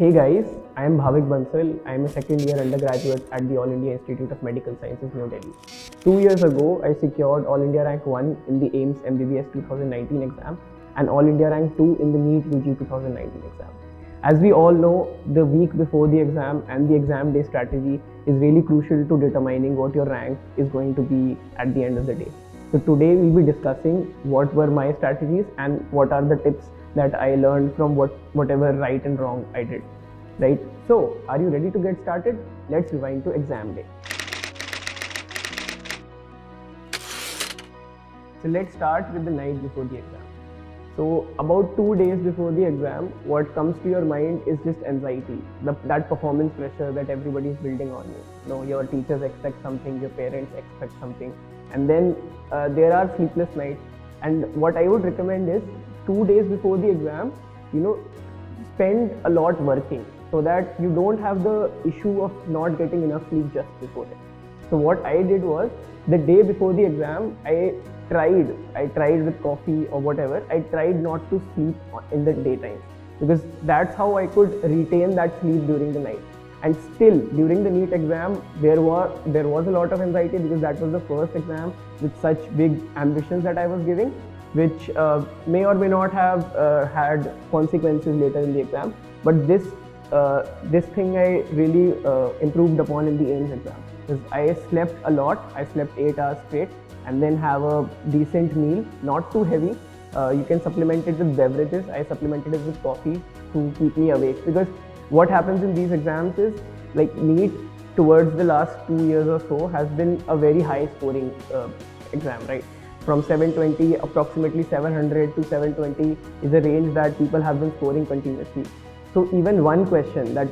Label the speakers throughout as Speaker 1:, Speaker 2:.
Speaker 1: Hey guys, I am Bhavik Bansal. I am a second year undergraduate at the All India Institute of Medical Sciences, New Delhi. 2 years ago, I secured All India Rank 1 in the AIIMS MBBS 2019 exam and All India Rank 2 in the NEET UG 2019 exam. As we all know, the week before the exam and the exam day strategy is really crucial to determining what your rank is going to be at the end of the day. So today we'll be discussing what were my strategies and what are the tips that I learned from whatever right and wrong I did. Right? So, are you ready to get started? Let's rewind to exam day. So let's start with the night before the exam. So about 2 days before the exam, what comes to your mind is just anxiety, that performance pressure that everybody is building on you. You know, your teachers expect something, your parents expect something, and then there are sleepless nights. And what I would recommend is 2 days before the exam, spend a lot working so that you don't have the issue of not getting enough sleep just before it. So what I did was, the day before the exam, I tried with coffee or whatever, I tried not to sleep in the daytime, because that's how I could retain that sleep during the night. And still, during the NEET exam, there was a lot of anxiety, because that was the first exam with such big ambitions that I was giving, which may or may not have had consequences later in the exam. But this thing I really improved upon in the AIIMS exam, because I slept a lot. I slept 8 hours straight, and then have a decent meal, not too heavy. You can supplement it with beverages. I supplemented it with coffee to keep me awake, because what happens in these exams is, like, NEET towards the last 2 years or so has been a very high scoring exam, right? From 720, approximately 700 to 720 is a range that people have been scoring continuously. So even one question that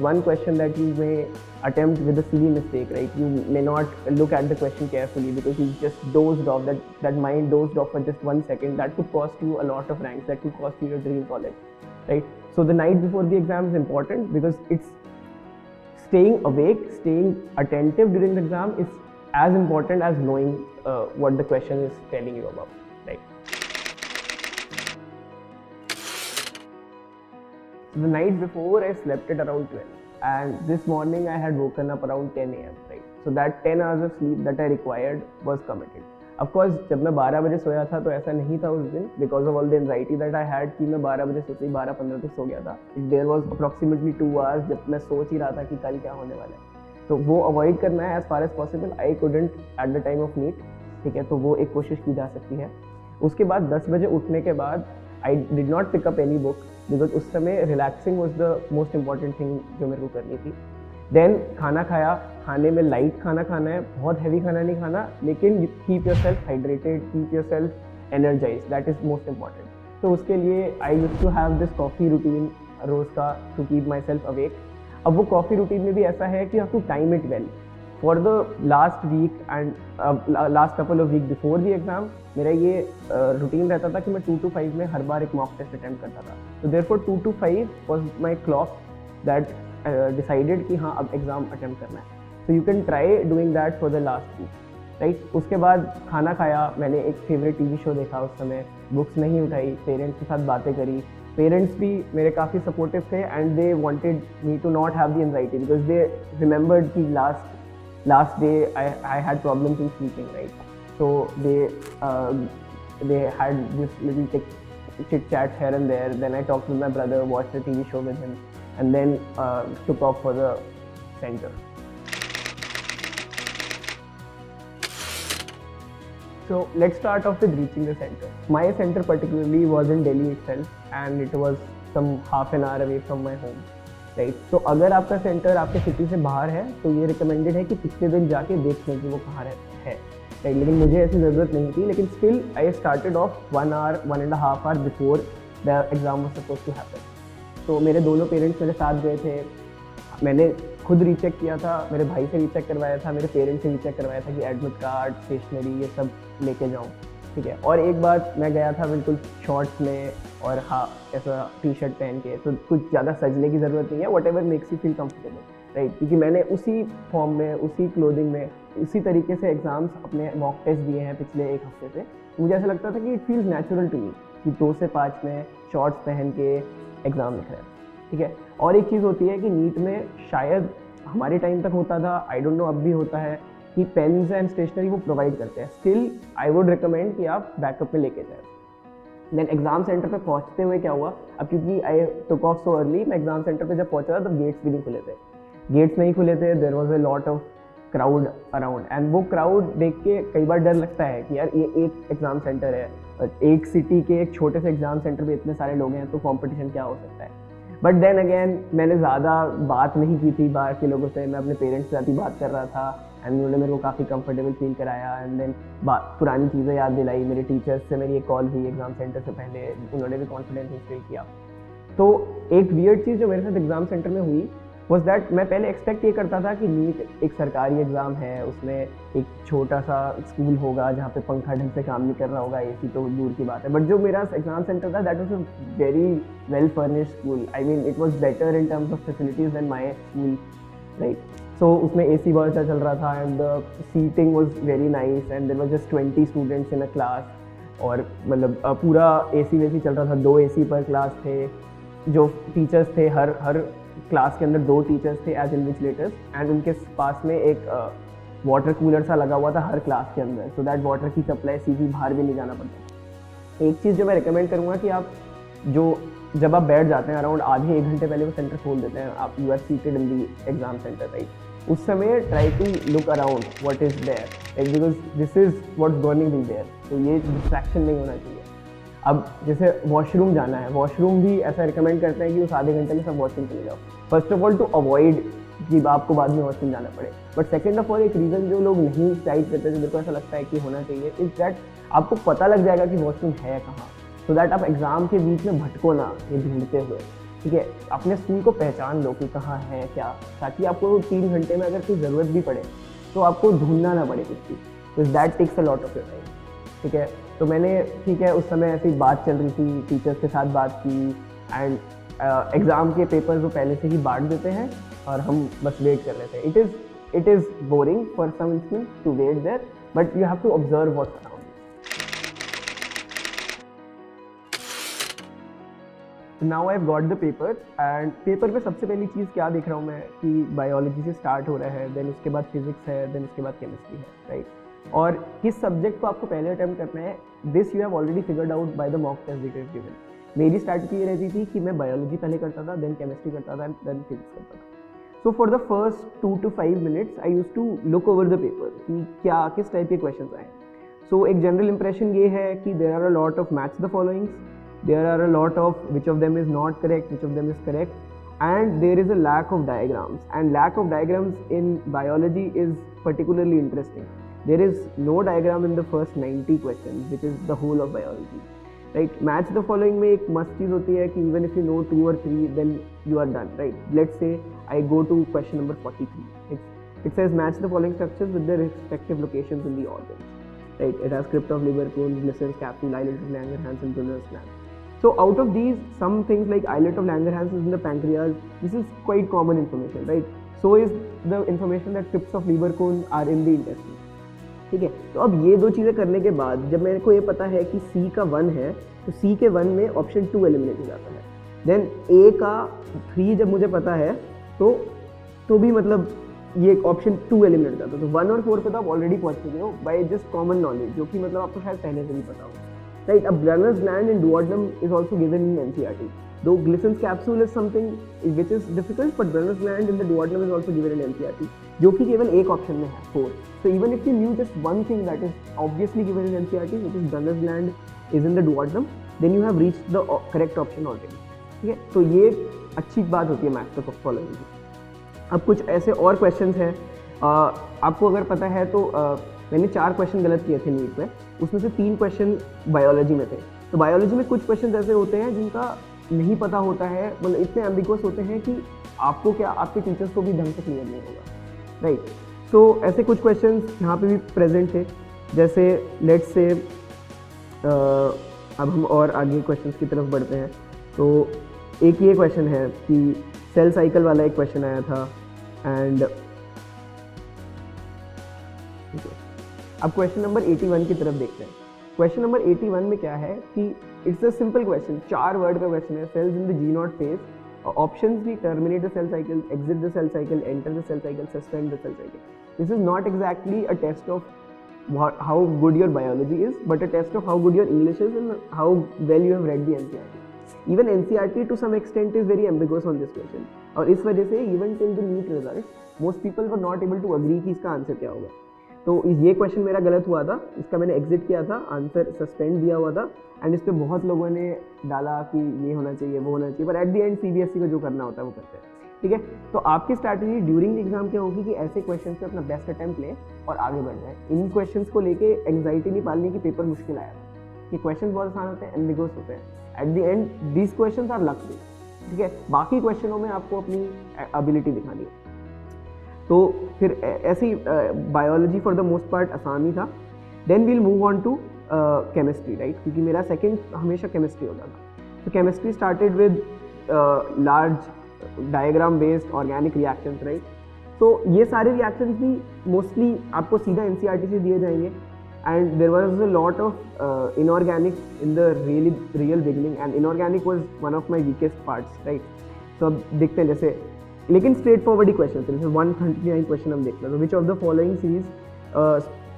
Speaker 1: you may attempt with a silly mistake, right? You may not look at the question carefully because you just dozed off, that mind dozed off for just 1 second. That could cost you a lot of ranks, that could cost you your dream college, right? So the night before the exam is important, because it's staying awake, staying attentive during the exam is as important as knowing what the question is telling you about, right? So the night before, I slept at around 12, and this morning I had woken up around 10 a.m. right? So that 10 hours of sleep that I required was committed. Of course, जब मैं 12 बजे सोया था तो ऐसा नहीं था उस दिन, because of all the anxiety that I had कि मैं 12 बजे सोते ही 12:15 तक सो गया था. There was approximately 2 hours जब मैं सोच ही रहा था कि कल क्या होने वाला है. तो वो अवॉइड करना है as far as possible. I couldn't at the time of NEET, ठीक है, तो वो एक कोशिश की जा सकती है. उसके बाद 10 बजे उठने के बाद I did not pick up any book, because उस समय relaxing was the most important thing जो मेरे को करनी थी. देन खाना खाया. खाने में लाइट खाना खाना है, बहुत हैवी खाना नहीं खाना, लेकिन keep yourself hydrated, keep yourself energize, that is most important. तो उसके लिए I used to have this coffee routine रोज़ का to keep myself awake. अब वो कॉफ़ी रूटीन में भी ऐसा है कि you have to time it well. For the last week and last couple of week before the exam, मेरा ये रूटीन रहता था कि मैं 2 to 5 में हर बार एक मॉक टेस्ट अटेम्प्ट करता था. तो therefore 2 to 5 was my clock that decided कि हाँ अब एग्ज़ाम अटेम्प्ट करना है. So you can try doing that for the last week, right? उसके बाद खाना खाया. मैंने एक फेवरेट टीवी शो देखा उस समय, बुक्स नहीं उठाई, पेरेंट्स के साथ बातें करी. पेरेंट्स भी मेरे काफ़ी सपोर्टिव थे, and they wanted me to not have the anxiety, because they remembered कि last day I had problems in sleeping, right? So they had this little chit chat here and there. Then I talked with my brother, watched a TV show with him, and then took off for the center. So let's start off with reaching the center. My center particularly was in Delhi itself, and it was some half an hour away from my home, right? So अगर आपका centre आपके city से बाहर है तो ये recommended है कि पिछले दिन जाके देख लें कि वो कहाँ है, right? लेकिन मुझे ऐसी ज़रूरत नहीं थी. लेकिन still I started off 1 hour, 1.5 hour before the exam was suppose to happen. तो मेरे दोनों पेरेंट्स मेरे साथ गए थे. मैंने खुद रीचेक किया था, मेरे भाई से रीचेक करवाया था, मेरे पेरेंट्स से रीचेक करवाया था कि एडमिट कार्ड, स्टेशनरी, ये सब लेके जाऊँ, ठीक है. और एक बात, मैं गया था बिल्कुल शॉर्ट्स में और हाँ ऐसा टी-शर्ट पहन के, तो कुछ ज़्यादा सजने की ज़रूरत नहीं है. What ever makes you feel comfortable, right? क्योंकि मैंने उसी फॉर्म में, उसी क्लोथिंग में, उसी तरीके से एग्ज़ाम्स अपने मॉक टेस्ट दिए हैं पिछले 1 हफ्ते से. मुझे ऐसा लगता था कि it feels natural to me कि 2 से 5 में शॉर्ट्स पहन के एग्ज़ाम लिख रहे हैं. ठीक है। और एक चीज़ होती है कि नीट में शायद हमारे टाइम तक होता था, आई डोंट नो अब भी होता है, कि पेन्स एंड स्टेशनरी वो प्रोवाइड करते हैं। स्टिल आई वुड रिकमेंड कि आप बैकअप में लेके जाएं। देन एग्जाम सेंटर पे पहुंचते हुए क्या हुआ, अब क्योंकि आई टुक ऑफ सो अर्ली, मैं एग्जाम सेंटर पे जब पहुंचा था तब गेट्स भी नहीं खुले थे। गेट्स नहीं खुले थे, there was a lot of crowd around, and वो क्राउड देख के कई बार डर लगता है कि यार ये एक एग्जाम सेंटर है, एक सिटी के एक छोटे से एग्जाम सेंटर पे इतने सारे लोग हैं, तो कॉम्पिटिशन क्या हो सकता है। बट देन अगेन मैंने ज़्यादा बात नहीं की थी बाहर के लोगों से, मैं अपने पेरेंट्स से ज़्यादा बात कर रहा था, एंड उन्होंने मेरे को काफ़ी कंफर्टेबल फील कराया। एंड देन पुरानी चीज़ें याद दिलाई, मेरे टीचर्स से मेरी एक कॉल हुई एग्जाम सेंटर से पहले, उन्होंने भी कॉन्फिडेंस इंस्टिल किया। तो एक वियर्ड चीज़ जो मेरे साथ एग्जाम सेंटर में हुई वॉज दैट, मैं पहले एक्सपेक्ट ये करता था कि नीट एक सरकारी एग्ज़ाम है, उसमें एक छोटा सा स्कूल होगा जहाँ पे पंखा ढंग से काम नहीं कर रहा होगा, एसी तो दूर की बात है। बट जो मेरा एग्जाम सेंटर था that was a very well furnished school, I mean it was better in terms of facilities than my school, right. So उसमें एसी बहुत अच्छा चल रहा था, and the seating was very nice, and there was just 20 students in a class, और मतलब पूरा AC वेसी चल रहा था, 2 एसी पर क्लास थे। जो टीचर्स थे, हर क्लास के अंदर 2 टीचर्स थे एज इन्विजिलेटर्स, एंड उनके पास में एक वाटर कूलर सा लगा हुआ था हर क्लास के अंदर, सो दैट वाटर की सप्लाई सीधी बाहर भी नहीं जाना पड़ता। एक चीज़ जो मैं रिकमेंड करूँगा कि आप जब आप बैठ जाते हैं अराउंड आधे 1 घंटे पहले वो सेंटर खोल देते हैं, आप you are seated in the exam centre, right. उस समय try to look around what is there, because this is what's going to be there, तो ये डिस्ट्रैक्शन नहीं होना चाहिए। अब जैसे वॉशरूम जाना है, वॉशरूम भी ऐसा रिकमेंड करते हैं कि उस आधे घंटे में सब वॉशरूम चले जाओ, first of all to avoid कि आपको बाद में वॉशरूम जाना पड़े। बट सेकेंड ऑफ ऑल एक रीज़न जो लोग नहीं साइड करते, जो मेरे को ऐसा लगता है कि होना चाहिए, इज दैट आपको पता लग जाएगा कि वॉशरूम है कहाँ, सो दैट आप एग्जाम के बीच में भटको ना ये ढूंढते हुए, ठीक है। अपने स्कूल को पहचान लो कि कहाँ है क्या, ताकि आपको 3 घंटे में अगर कोई ज़रूरत भी पड़े तो आपको ढूंढना ना पड़े कुछ चीज़, तो that takes a lot of your time, ठीक है। तो मैंने, ठीक है, उस समय ऐसी बात चल रही थी, टीचर्स के साथ बात की, एंड एग्ज़ाम के पेपर्स वो पहले से ही बांट देते हैं और हम बस वेट कर रहे थे। It is boring for some instance to wait there, but you have to observe what's around. Now I have got the paper, and paper पे सबसे पहली चीज़ क्या देख रहा हूँ मैं कि बायोलॉजी से स्टार्ट हो रहा है, देन उसके बाद फिजिक्स है, देन उसके बाद केमिस्ट्री है, राइट। और किस सब्जेक्ट को आपको पहले अटेम्प्ट करना है, this you have already figured out by the mock test that you have given. मेरी स्ट्रैटेजी ये रहती थी कि मैं बायोलॉजी पहले करता था, देन केमिस्ट्री करता था, देन फिजिक्स करता था। So for the first 2 to 5 minutes I use to look over the paper कि क्या किस टाइप के क्वेश्चन आए। सो एक जनरल इंप्रेशन ये है कि there are a lot of match the followings, there are a lot of which of them is not correct, which of them is correct, and there is a lack of diagrams, and lack of diagrams in biology is particularly interesting. There is no diagram in the first 90 questions, which is the whole of biology, right? Match the following में एक must चीज़ होती है कि even if you know 2 or 3 then you are done, right? Let's say I go to question number 43. It says match the following structures with their respective locations in the organs, right? It has crypt of liver, Crohn's, Glissen's capsule, islet of Langerhans, and Brunner's gland. So out of these, some things like islet of Langerhans is in the pancreas. This is quite common information, right? So is the information that crypts of liver cone are in the intestine. ठीक है, तो अब ये 2 चीज़ें करने के बाद जब मेरे को ये पता है कि C का 1 है, तो C के 1 में ऑप्शन 2 एलिमिनेट हो जाता है। देन A का 3 जब मुझे पता है तो भी मतलब ये ऑप्शन 2 एलिमिनेट हो जाता है। तो 1 और 4 पे तो आप ऑलरेडी पहुंच चुके हो बाय जस्ट कॉमन नॉलेज, जो कि मतलब आपको शायद पहले से भी पता हो, राइट। अब Brunner's gland in duodenum is also given in NCERT. Though Glissen's capsule is something which is difficult, but Brunner's gland in the duodenum is also given in NCERT, जो कि केवल एक ऑप्शन में है 4. So even if you knew just one thing that is obviously given in NCERT, which is Brunner's gland is in the duodenum, then you have reached the correct option already. ठीक है, तो ये अच्छी बात होती है मैथ्स का following की। अब कुछ ऐसे और क्वेश्चंस हैं, आपको अगर पता है तो मैंने 4 क्वेश्चन गलत किए थे नीट में, उसमें से 3 क्वेश्चन बायोलॉजी में थे। तो बायोलॉजी में कुछ क्वेश्चन ऐसे होते हैं जिनका नहीं पता होता है, मतलब इतने एम्बिगुअस होते हैं कि आपको क्या आपके टीचर्स को भी ढंग से क्लियर नहीं होगा, राइट। तो ऐसे कुछ क्वेश्चंस यहाँ पे भी प्रेजेंट थे, जैसे लेट्स से अब हम और आगे क्वेश्चंस की तरफ बढ़ते हैं। तो एक ये क्वेश्चन है कि सेल साइकिल वाला एक क्वेश्चन आया था, एंड अब क्वेश्चन नंबर 81 की तरफ देखते हैं। क्वेश्चन नंबर 81 में क्या है कि it's a simple question, 4 word का क्वेश्चन है। Cells in the G naught phase options भी terminate the cell cycle, exit the cell cycle, enter the cell cycle, suspend the cell cycle. This is not exactly a test of how good your biology is, but a test of how good your English is and how well you have read the NCERT. Even NCERT to some extent is very ambiguous on this question. और इस वजह से even till the NEET results, most people were not able to agree कि इसका answer क्या होगा. तो ये क्वेश्चन मेरा गलत हुआ था, इसका मैंने एग्जिट किया था, आंसर सस्पेंड दिया हुआ था एंड इस पर बहुत लोगों ने डाला कि ये होना चाहिए वो होना चाहिए, पर एट द एंड CBSE को जो करना होता है वो करते हैं. ठीक है, तो आपकी स्ट्रैटेजी ड्यूरिंग एग्जाम क्या होगी कि ऐसे क्वेश्चन पे अपना बेस्ट अटेम्प्ट लें और आगे बढ़ जाए. इन क्वेश्चंस को लेके एंग्जाइटी नहीं पालनी कि पेपर मुश्किल आया, कि क्वेश्चन बहुत आसान होते हैं, एम्बिगुअस होते हैं. At the end these questions are luck based. ठीक है, बाकी क्वेश्चनों में आपको अपनी एबिलिटी दिखानी है. तो फिर ऐसे ही biology for the most part आसान ही था. Then we'll move on to chemistry, right, क्योंकि मेरा सेकंड हमेशा केमिस्ट्री होता था. तो chemistry started with large diagram based organic reactions, right. तो ये सारे रिएक्शंस भी मोस्टली आपको सीधा NCERT से दिए जाएंगे and there was a lot of inorganic in the real beginning and inorganic was one of my weakest parts, right. तो अब देखते हैं, जैसे लेकिन स्ट्रेट फॉरवर्ड ही क्वेश्चन थे. जैसे 139 क्वेश्चन हम देख रहे हैं. Which of the following series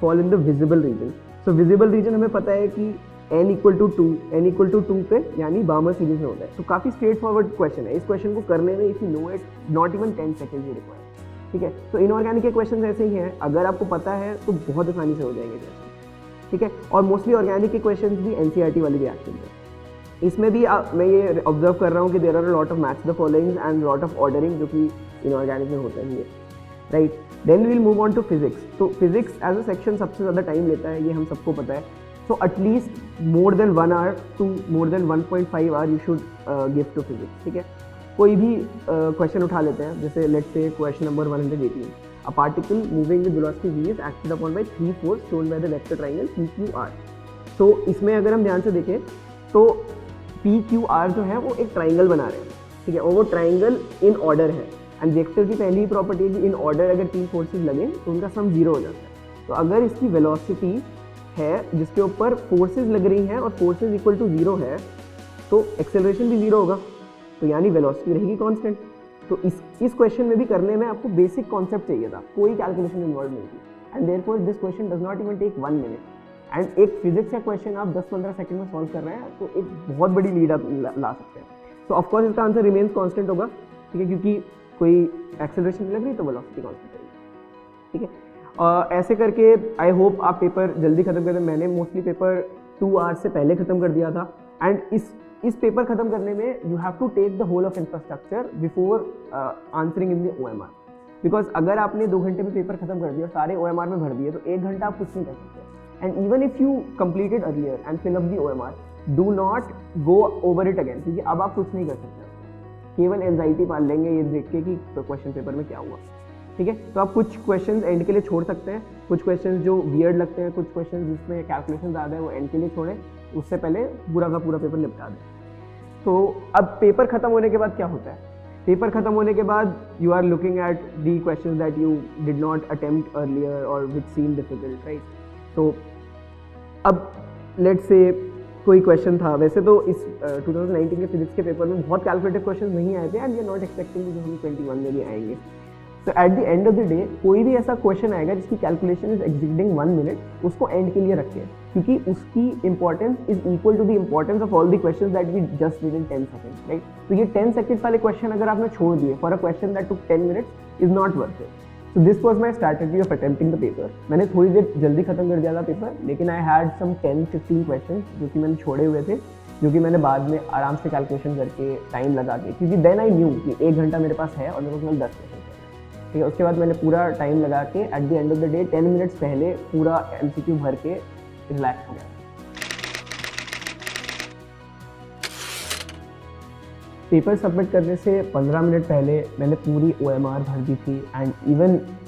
Speaker 1: fall in the visible region. So visible region हमें पता है कि n = 2 पे यानी बामर सीरीज में होता है. तो काफ़ी स्ट्रेट फॉरवर्ड क्वेश्चन है. इस क्वेश्चन को करने में if you know it not even 10 seconds you require. ठीक है, तो इनऑर्गेनिक के क्वेश्चन ऐसे ही हैं, अगर आपको पता है तो बहुत आसानी से हो जाएंगे क्वेश्चन. ठीक है, और मोस्टली ऑर्गेनिक के क्वेश्चन भी NCERT वाली रिएक्शन है. इसमें भी मैं ये ऑब्जर्व कर रहा हूँ कि there are a lot of match the followings and lot of ordering, जो कि इनऑर्गेनिक में होता ही है, right. Then we'll move on to physics. तो फिजिक्स एज अ सेक्शन सबसे ज़्यादा टाइम लेता है, ये हम सबको पता है. So at least more than 1 hour to more than 1.5 hour you should give to physics. ठीक है, कोई भी क्वेश्चन उठा लेते हैं, जैसे let's say question number 118. A particle moving with velocity v is acted upon by 3 force shown by the vector triangle PQR. तो इसमें अगर हम ध्यान से देखें तो PQR जो है वो एक ट्राइंगल बना रहे हैं. ठीक है, और वो ट्राइंगल इन ऑर्डर है एंड वेक्टर की पहली ही प्रॉपर्टी है कि इन ऑर्डर अगर 3 फोर्सेज लगे तो उनका सम 0 हो जाता है. तो अगर इसकी वेलोसिटी है जिसके ऊपर फोर्सेज लग रही हैं और फोर्सेज इक्वल टू 0 है, तो एक्सेलरेशन भी 0 होगा, तो यानी वेलोसिटी रहेगी कांस्टेंट. तो इस क्वेश्चन में भी करने में आपको बेसिक कॉन्सेप्ट चाहिए था, कोई कैलकुलेशन इन्वॉल्व नहीं थी. And therefore this question does not even take 1 minute. And एक फिजिक्स का क्वेश्चन आप 10-15 सेकंड में सॉल्व कर रहे हैं तो एक बहुत बड़ी लीड आप ला सकते हैं. सो ऑफकोर्स इसका आंसर रिमेन्स कांस्टेंट होगा. ठीक है, क्योंकि कोई एक्सेलरेशन नहीं लग रही तो वेलोसिटी कांस्टेंट रहेगी. ठीक है, ऐसे करके आई होप आप पेपर जल्दी खत्म कर दें. मैंने मोस्टली पेपर 2 hours से पहले खत्म कर दिया था. एंड इस पेपर खत्म करने में you have to take the whole of infrastructure before answering in the OMR. Because अगर आपने 2 घंटे में पेपर खत्म कर दिया और सारे OMR में भर दिए तो 1 घंटा आप कुछ नहीं कर सकते. And even if you completed earlier and fill up the OMR, do not go over it again, क्योंकि अब आप कुछ नहीं कर सकते. केवल एंजाइटी पाल लेंगे ये देख के कि क्वेश्चन पेपर में क्या हुआ. ठीक है, तो आप कुछ क्वेश्चंस एंड के लिए छोड़ सकते हैं, कुछ क्वेश्चंस जो वियर्ड लगते हैं, कुछ क्वेश्चंस जिसमें कैलकुलेशन ज़्यादा है वो एंड के लिए छोड़ें, उससे पहले पूरा का पूरा पेपर निपटा दें. तो अब पेपर खत्म होने के बाद क्या होता है? पेपर खत्म होने के बाद you are looking at the questions that you did not attempt earlier और विच सीम डिफिकल्ट, राइट. तो अब लेट्स से कोई क्वेश्चन था, वैसे तो इस 2019 के फिजिक्स के पेपर में बहुत कैलकुलेटिव क्वेश्चन नहीं आए थे and we are not expecting कि हम 21 में भी आएंगे. तो at the end of the day कोई भी ऐसा क्वेश्चन आएगा जिसकी कैलकुलेशन इज एक्सीडिंग 1 minute, उसको एंड के लिए रखें, क्योंकि उसकी importance is equal to the importance of all the questions that we just did in 10 seconds, right. तो ये 10 seconds वाले क्वेश्चन अगर आपने छोड़ दिए for a question that took 10 minutes is not worth it. So this was my strategy of attempting the paper. मैंने थोड़ी देर जल्दी खत्म कर दिया था पेपर, लेकिन I had some 10-15 questions जो कि मैंने छोड़े हुए थे, जो कि मैंने बाद में आराम से कैलकुलेशन करके टाइम लगा के, क्योंकि देन आई न्यू कि 1 घंटा मेरे पास है और मेरे को केवल 10 क्वेश्चन करना. ठीक है, उसके बाद मैंने पूरा टाइम लगा के eight the end of the day 10 minutes पहले पूरा MCQ भर के रिलैक्स हो गया. पेपर सबमिट करने से 15 मिनट पहले मैंने पूरी OMR भर दी थी and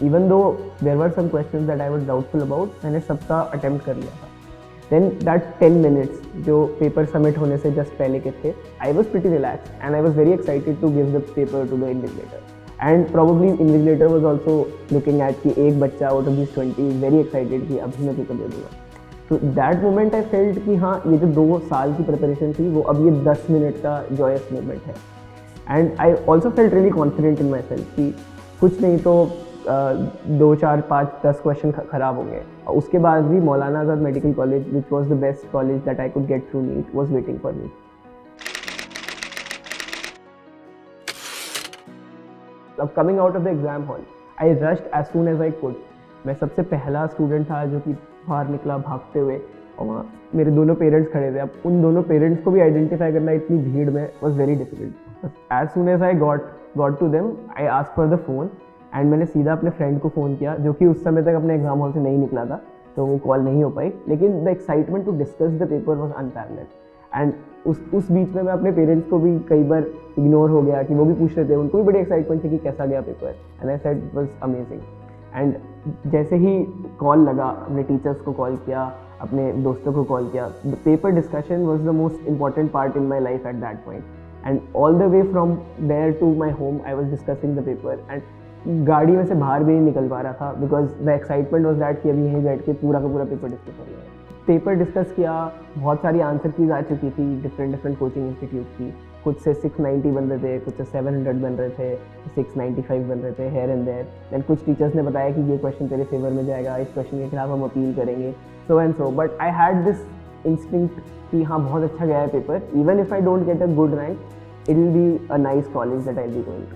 Speaker 1: even though there were some questions that I was doubtful about, मैंने सबका अटेम्प्ट कर लिया था. देन दैट 10 minutes जो पेपर सबमिट होने से जस्ट पहले के थे, I was pretty relax and I was very excited to give the paper to the invigilator. And probably invigilator was also looking at कि एक बच्चा out of this 20 is very excited कि अभी मैं पेपर दे दूँगा. तो दैट मोमेंट आई फेल्ट कि हाँ, ये जो 2 साल की प्रिपरेशन थी वो अब ये 10 मिनट का जॉयस मोमेंट है. And I also felt really confident in my self कि कुछ नहीं तो 2, 4, 5, 10 क्वेश्चन खराब होंगे. उसके बाद भी Maulana Azad medical college, which was the best college that I could get through NEET, was waiting for me. Coming out of the exam hall, I rushed as soon as I could. मैं सबसे पहला student था जो कि बाहर निकला भागते हुए, और वहाँ मेरे दोनों पेरेंट्स खड़े थे. अब उन दोनों पेरेंट्स को भी आइडेंटिफाई करना इतनी भीड़ में was very difficult. As soon as I got to them, I asked for the phone and मैंने सीधा अपने फ्रेंड को फ़ोन किया, जो कि उस समय तक अपने एग्जाम हॉल से नहीं निकला था, तो वो कॉल नहीं हो पाई. लेकिन the excitement to discuss the paper was unparalleled. And उस बीच में मैं अपने पेरेंट्स को भी कई बार इग्नोर हो गया कि वो भी पूछ रहे थे, उनको भी बड़ी एक्साइटमेंट थी कि कैसा गया paper. And I said it was amazing. And जैसे ही कॉल लगा, अपने टीचर्स को कॉल किया, अपने दोस्तों को कॉल किया. The paper discussion was the most important part in my life at that point. And all the way from there to my home I was discussing the paper. And गाड़ी में से बाहर भी नहीं निकल पा रहा था, because the excitement was that कि अभी यहीं बैठ के पूरा का पूरा पेपर डिस्कस हो गया. पेपर डिस्कस किया, बहुत सारी आंसर कीज आ चुकी थी डिफरेंट कोचिंग इंस्टीट्यूट की. कुछ से 690 बन रहे थे, कुछ से 700 बन रहे थे, 695 बन रहे थे, हेयर एंड देयर. देन कुछ टीचर्स ने बताया कि ये क्वेश्चन तेरे फेवर में जाएगा, इस क्वेश्चन के खिलाफ हम अपील करेंगे, so and so. But I had this instinct कि हाँ बहुत अच्छा गया है paper. Even if I don't get a good rank, it will be a nice college that I will be going to.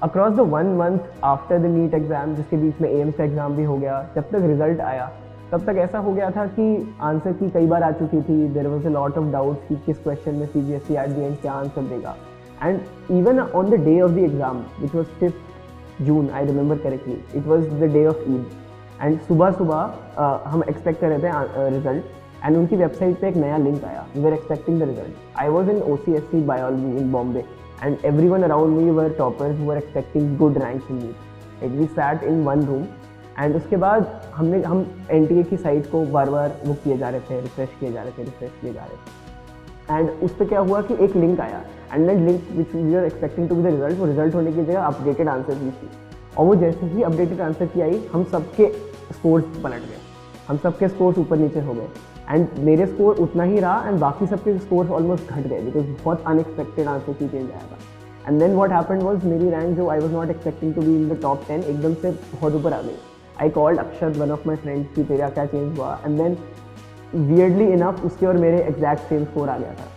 Speaker 1: Across the 1 month after the NEET exam, जिसके बीच में AIIMS का एग्ज़ाम भी हो गया, जब तक रिजल्ट आया तब तक ऐसा हो गया था कि आंसर की कई बार आ चुकी थी. There was a lot of doubts कि किस क्वेश्चन में CBSE एट द एंड क्या आंसर देगा. And even on the day of the exam, which was 5th June, I remember correctly, it was the day of Eid. And सुबह हम expect कर रहे थे रिजल्ट, एंड उनकी वेबसाइट पे एक नया लिंक आया. We were expecting the result. I was in OCSC biology in Bombay, and everyone around me were toppers who were expecting good ranks in NEET. Like we sat in one room, and उसके बाद हम NTA की site को बार बार वो किए जा रहे थे, रिफ्रेश किए जा रहे थे. एंड उस पर क्या हुआ कि एक लिंक आया, and that link which we are expecting to be the result, वो रिजल्ट होने की जगह अपडेटेड आंसर की थी. और वो जैसे ही अपडेटेड आंसर की आई, हम सबके स्कोर्स पलट गए, हम सबके स्कोर्स ऊपर नीचे हो गए. एंड मेरे स्कोर उतना ही रहा, एंड बाकी सबके स्कोर्स ऑलमोस्ट घट गए, बिकॉज बहुत अनएक्सपेक्टेड आंसर की चेंज आया था. And then what happened was, मेरी रैंक जो I was not expecting to be in the top 10 एकदम से बहुत ऊपर आ गई. I called Akshat, one of my friends, कि तेरा क्या चेंज हुआ. एंड देन वियर्डली इनफ उसके और मेरे एग्जैक्ट सेम स्कोर आ गया था.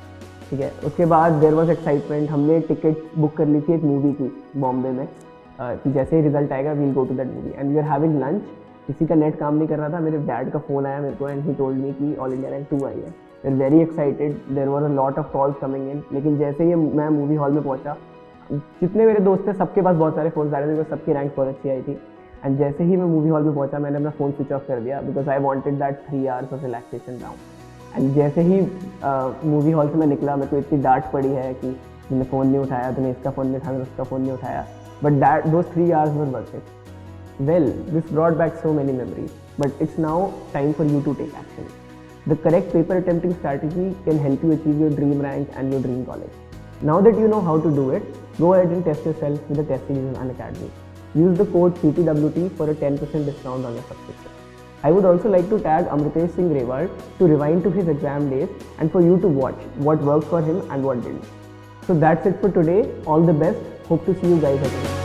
Speaker 1: ठीक है, उसके बाद देयर वाज एक्साइटमेंट. हमने टिकट बुक कर ली थी एक मूवी की बॉम्बे में, कि जैसे ही रिजल्ट आएगा we'll go to that movie. And we are having lunch. किसी का नेट काम नहीं कर रहा था, मेरे डैड का फ़ोन आया मेरे को, एंड ही टोल्ड मी कि ऑल इंडिया रैंक 2 आई है. We are very excited. There were a lot of calls coming in. लेकिन जैसे ही मैं मूवी हॉल में पहुंचा, जितने मेरे दोस्त थे सबके पास बहुत सारे फ़ोन आ रहे थे, बिकॉज सबकी रैंक बहुत अच्छी आई थी. एंड जैसे ही मैं मूवी हॉल में पहुंचा, मैंने अपना फ़ोन स्विच ऑफ कर दिया, because I wanted that 3 hours of relaxation now. And जैसे ही मूवी हॉल से मैं निकला, मेरे को इतनी डांट पड़ी है कि तूने फ़ोन नहीं उठाया, तूने इसका फ़ोन नहीं उठाया, उसका फ़ोन नहीं उठाया. But that those 3 hours were worth it. Well, this brought back so many memories, but it's now time for you to take action. The correct paper attempting strategy can help you achieve your dream rank and your dream college. Now that you know how to do it, go ahead and test yourself with the test series on Unacademy. Use the code CTWT for a 10% discount on your subscription. I would also like to tag Amritesh Singh Rewal to rewind to his exam days and for you to watch what worked for him and what didn't. So that's it for today. All the best. Hope to see you guys again.